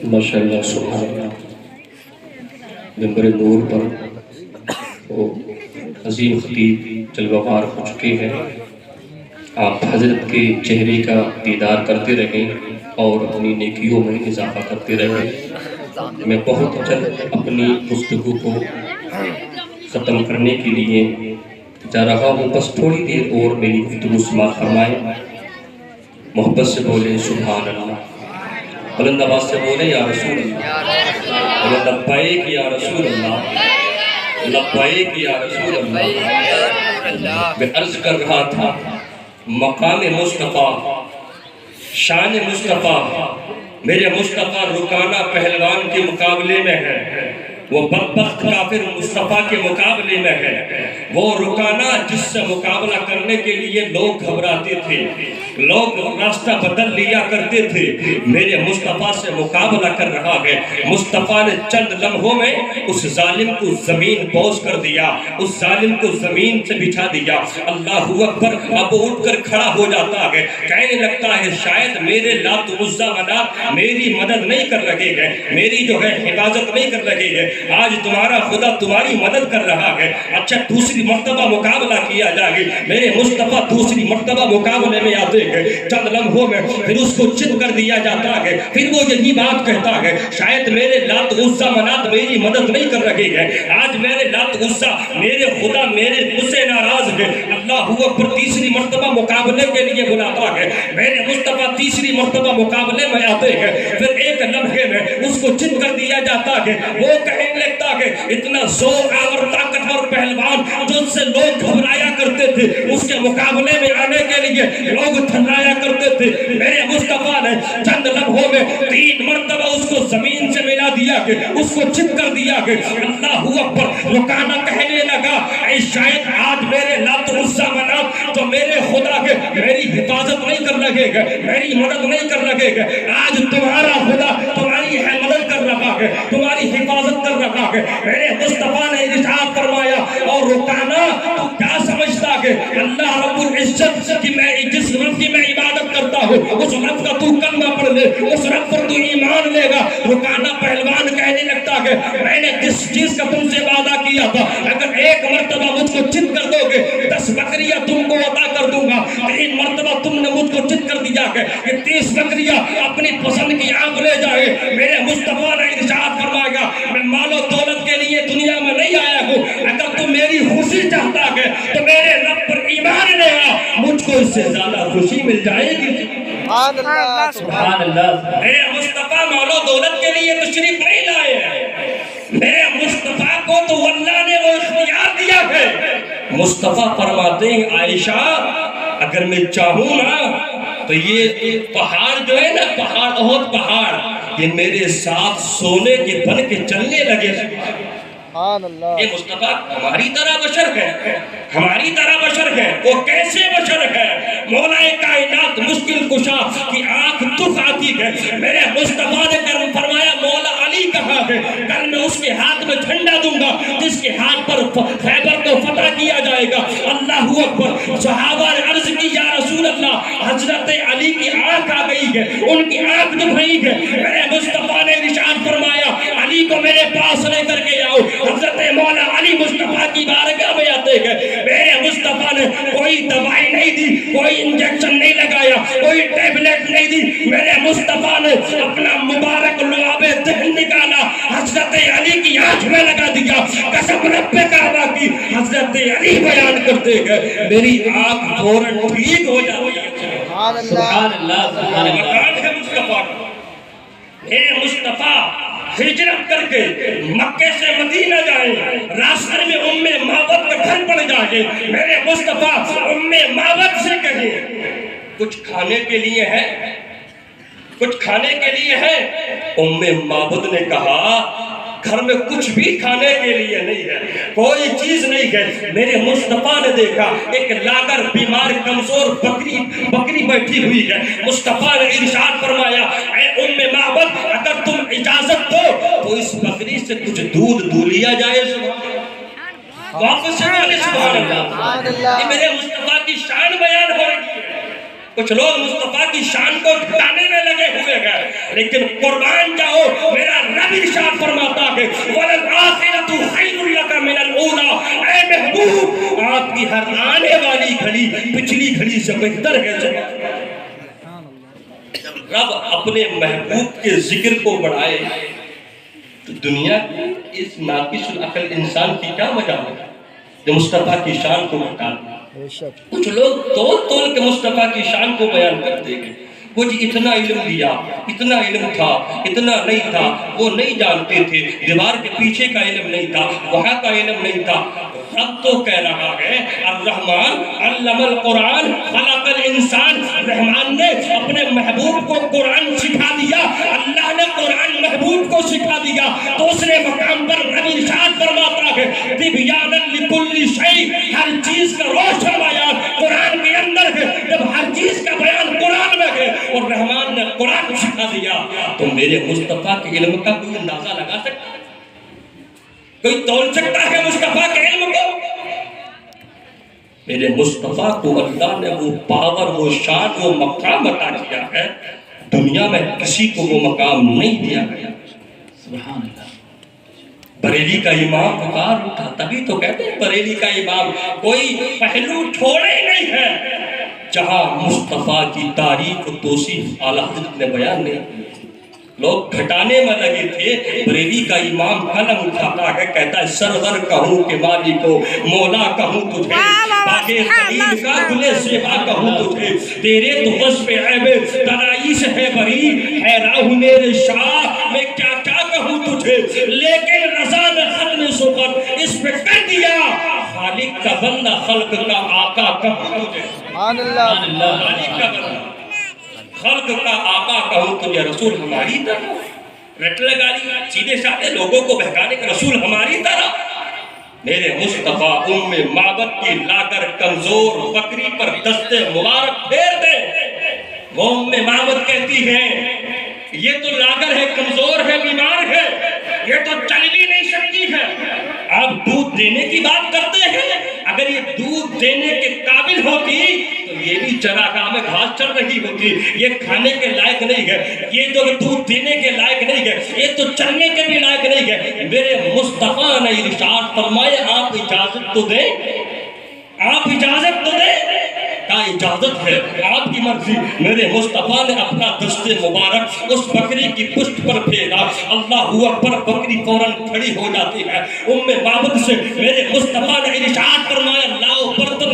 ماشاءاللہ سبحان اللہ، منبر نور پر وہ عظیم خطیب جلوہ بار ہو چکے ہیں۔ آپ حضرت کے چہرے کا دیدار کرتے رہیں اور اپنی نیکیوں میں اضافہ کرتے رہیں۔ میں بہت جلد اپنی گفتگو کو ختم کرنے کے لیے جا رہا ہوں، بس تھوڑی دیر اور میری گفتگو سماعت فرمائیں۔ محبت سے بولے سبحان اللہ، بلند آواز سے بولے یا رسول اللہ، بولے لبیک یا رسول اللہ، لبیک یا رسول اللہ۔ میں عرض کر رہا تھا مقام مصطفیٰ، شان مصطفیٰ، میرے مصطفیٰ رکانہ پہلوان کے مقابلے میں ہے، وہ بدبخت کافر مصطفیٰ کے مقابلے میں ہے۔ وہ رکانہ جس سے مقابلہ کرنے کے لیے لوگ گھبراتے تھے، لوگ راستہ بدل لیا کرتے تھے، میرے مصطفیٰ سے مقابلہ کر رہا ہے۔ مصطفیٰ نے چند لمحوں میں اس ظالم کو زمین بوس کر دیا، اس ظالم کو زمین سے بچھا دیا۔ اللہ اکبر، اب اٹھ کر کھڑا ہو جاتا ہے، کہنے لگتا ہے شاید میرے لات عزا منات میری مدد نہیں کر رہے ہیں، میری جو ہے حفاظت نہیں کر رہے ہیں، آج تمہارا خدا تمہاری مدد کر رہا ہے۔ اچھا دوسری مرتبہ مقابلہ کیا جائے، میرے مصطفیٰ دوسری مرتبہ مقابلے میں آتے ہیں، چند لمحوں میں پھر اس کو چت کر دیا جاتا ہے، پھر وہ یہی بات کہتا ہے شاید میرے لات عزا منات میری مدد نہیں کر رہے ہیں، آج میرے لات عزا میرے خدا میرے مجھ سے ناراض ہے۔ اللہ اکبر، تیسری مرتبہ مقابلے کے لیے بلاتا ہے، میرے مصطفیٰ تیسری مرتبہ مقابلے میں آتے ہیں، پھر ایک لمحے میں اس کو چت کر دیا جاتا ہے۔ وہ کہنے لگتا ہے اتنا زور آور طاقتور پہلوان جو سے لوگ گھبرایا کرتے تھے، اس کے مقابلے میں آنے کے لیے لوگ تھرایا کرتے تھے، میرے مصطفیٰ نے چند لمحوں میں 3 مرتبہ اس کو زمین سے ملا دیا کہ اس کو چت کر دیا کہ اللہ اکبر۔ رکانہ کہنے لگا اے شاید آج میرے لات عزا منات تو میرے خدا کے میری حفاظت نہیں کر لگے گا، میری مدد نہیں کر لگے گا، آج تمہارا خدا تمہاری مدد کر رہا ہے، تمہاری حفاظت کر رہا ہے۔ میرے مصطفیٰ نے ارشاد فرمایا اور رکانہ تو کیا سمجھتا کہ اللہ رب العزت کی میں جس رب کی میں عبادت کرتا ہوں اس رب کا تو کلمہ پڑھ لے، اس رب پر تو ایمان لے گا۔ رکانہ پہلوان کہنے لگتا کہ میں نے جس چیز کا تم سے وعدہ کیا تھا اگر ایک مرتبہ مجھ کو چت کر دو گے 10 بکریاں تم کو عطا کر دوں گا، 3 مرتبہ تم نے مجھ کو چت کر دیا کہ 30 بکریاں اپنی پسند کی آپ لے جائے۔ میرے مصطفیٰ نے ارشاد فرمایا میں مال و دولت کے لیے دنیا میں نہیں آیا ہوں، اگر تم میری خوشی چاہتا ہے تو میرے رب پر ایمان لے آ، مجھ کو اس سے زیادہ خوشی مل جائے گی۔ سبحان اللہ۔ میرے مصطفیٰ مال و دولت کے لیے تشریف نہیں لائے، میرے مصطفیٰ کو تو اللہ نے وہ اختیار دیا ہے۔ مصطفیٰ فرماتے ہیں عائشہ اگر میں چاہوں نا تو یہ پہاڑ جو ہے نا، پہاڑ احد پہاڑ، یہ میرے ساتھ سونے کے بن کے چلنے لگے۔ یہ مصطفیٰ ہماری طرح بشر ہے، ہماری طرح بشر ہے۔ وہ کیسے بشر ہے؟ مولا کائنات مشکل کشا کی آنکھ دکھ آتی ہے، میرے مصطفیٰ نے فرمایا مولا علی کہا ہے کل میں اس کے ہاتھ میں جھنڈا دوں گا جس کے ہاتھ پر خیبر کو فتح کیا جائے گا۔ اللہ اکبر۔ صحابہ نے عرض کی یا رسول اللہ حضرت علی کی آنکھ آ گئی ہے، ان کی آنکھ دکھ رہی ہے، میرے مصطفیٰ نے ارشاد فرمایا علی کو میرے پاس لے کر کے آؤ۔ حضرت مولا علی مصطفیٰ کی بارگاہ میں آتے ہیں، میرے مصطفیٰ نے کوئی دوائی نہیں دی، کوئی انجیکشن نہیں لگایا، کوئی ٹیبلیٹ نہیں دی، میرے مصطفیٰ نے اپنا مبارک لعاب دہن نکالا، حضرت علی کی آنکھ میں لگا دیا۔ قسم رب کعبہ کی حضرت علی بیان کرتے ہیں میری آنکھ فوراً ٹھیک ہو جاتی ہے۔ سبحان اللہ، سبحان اللہ۔ میرے مصطفیٰ ہجرت کر کے مکے سے مدینہ جائیں، راستے میں معبد کا گھر پڑ جائے، میرے مصطفیٰ معبد سے کہیں کچھ کھانے کے لیے ہے، کچھ کھانے کے لیے ہے؟ معبد نے کہا گھر میں کچھ بھی کھانے کے لیے نہیں ہے، کوئی چیز نہیں ہے۔ میرے مصطفیٰ نے دیکھا ایک لاغر بیمار کمزور بکری بیٹھی ہوئی ہے، مصطفیٰ نے ارشاد فرمایا اے معبد اگر تم اجازت دو تو اس بکری سے کچھ دودھ دو لیا جائے۔ واپس سے بولے سبحان اللہ۔ یہ میرے مصطفیٰ کی کچھ لوگ مصطفیٰ کی شان کو گھٹانے میں لگے ہوئے ہیں، لیکن قربان جاؤ میرا رب ارشاد فرماتا ہے وَلَلْآخِرَةُ خَيْرٌ لَكَ مِنَ الْأُولَىٰ، اے محبوب آپ کی ہر آنے والی گھڑی پچھلی گھڑی سے بہتر ہے۔ جب رب اپنے محبوب کے ذکر کو بڑھائے تو دنیا اس ناقص العقل انسان کی کیا مجال ہے جو مصطفیٰ کی شان کو گھٹا دے۔ کچھ لوگ تول کے مصطفیٰ کی شان کو بیان کرتے ہیں، کچھ اتنا علم دیا، اتنا علم تھا، اتنا نہیں تھا، وہ نہیں جانتے تھے، دیوار کے پیچھے کا علم نہیں تھا، وہاں کا علم نہیں تھا۔ رب تو کہہ رہا ہے الرحمن علم القرآن خلق الانسان، رحمان نے اپنے محبوب کو قرآن سکھا دیا، اللہ نے قرآن محبوب کو سکھا دیا۔ دوسرے مقام پر نبی ارشاد فرماتا ہے تبیانا لکل شیء، ہر چیز کا روشن بیان قرآن کے اندر ہے۔ جب ہر چیز کا بیان قرآن میں ہے اور رحمان نے قرآن سکھا دیا تو میرے مصطفیٰ کے علم کا کوئی اندازہ لگا سکتا ہے؟ کوئی تول سکتا ہے مصطفیٰ کے علم کو؟ میرے مصطفیٰ کو اللہ نے وہ پاور، وہ شان، وہ مقام عطا کیا ہے، دنیا میں کسی کو وہ مقام نہیں دیا گیا۔ سبحان اللہ۔ بریلی کا امام پکار اٹھا، تبھی تو کہتے ہیں بریلی کا امام کوئی پہلو چھوڑے نہیں ہے جہاں مصطفیٰ کی تعریف و توصیف اعلیٰ حضرت نے بیان نہیں کی۔ لوگ گھٹانے میں لگے تھے، بریلی کا امام قلم اٹھاتا ہے، کہتا ہے سرور کہوں کہ مالک کو، مولا کہوں تجھے، باغِ خلیل کا گلِ زیبا کہوں تجھے، تیرے تو وصف عیب تنائی سے ہے بری، حیران میرے شاہ میں کیا کیا کہوں تجھے، لیکن رضا نے ختم سبت اس پہ کر دیا، خالق کا بندہ خلق کا آقا کہوں تجھے۔ سبحان اللہ۔ خالق کا بندہ خلق کا آقا کہوں تجھے، رسول ہماری طرح رٹ لگا لی سیدھے سادھے لوگوں کو بہکانے کا، رسول ہماری طرح۔ میرے مصطفیٰ ام معبد کی لا کر کمزور بکری پر دست مبارک پھیر دے، وہ ام معبد کہتی ہے یہ تو لاغر ہے، کمزور ہے، بیمار ہے، یہ تو چل بھی نہیں سکتی ہے، آپ دودھ دینے کی بات کرتے ہیں؟ اگر یہ دودھ دینے کے قابل ہوتی تو یہ بھی چراگاہ میں گھاس چر رہی ہوتی، یہ کھانے کے لائق نہیں ہے، یہ جو دودھ دینے کے لائق نہیں ہے، یہ تو چلنے کے بھی لائق نہیں ہے۔ میرے مصطفیٰ نے ارشاد فرمایا آپ اجازت تو دیں، آپ اجازت تو دیں، کہا اجازت ہے، آپ کی مرضی۔ میرے مصطفیٰ نے اپنا دست مبارک اس بکری کی پشت پر پھیرا، اللہ اکبر، بکری فوراً کھڑی ہو جاتی ہے۔ ام معبد سے میرے مصطفیٰ نے ارشاد فرمایا لاؤ برتن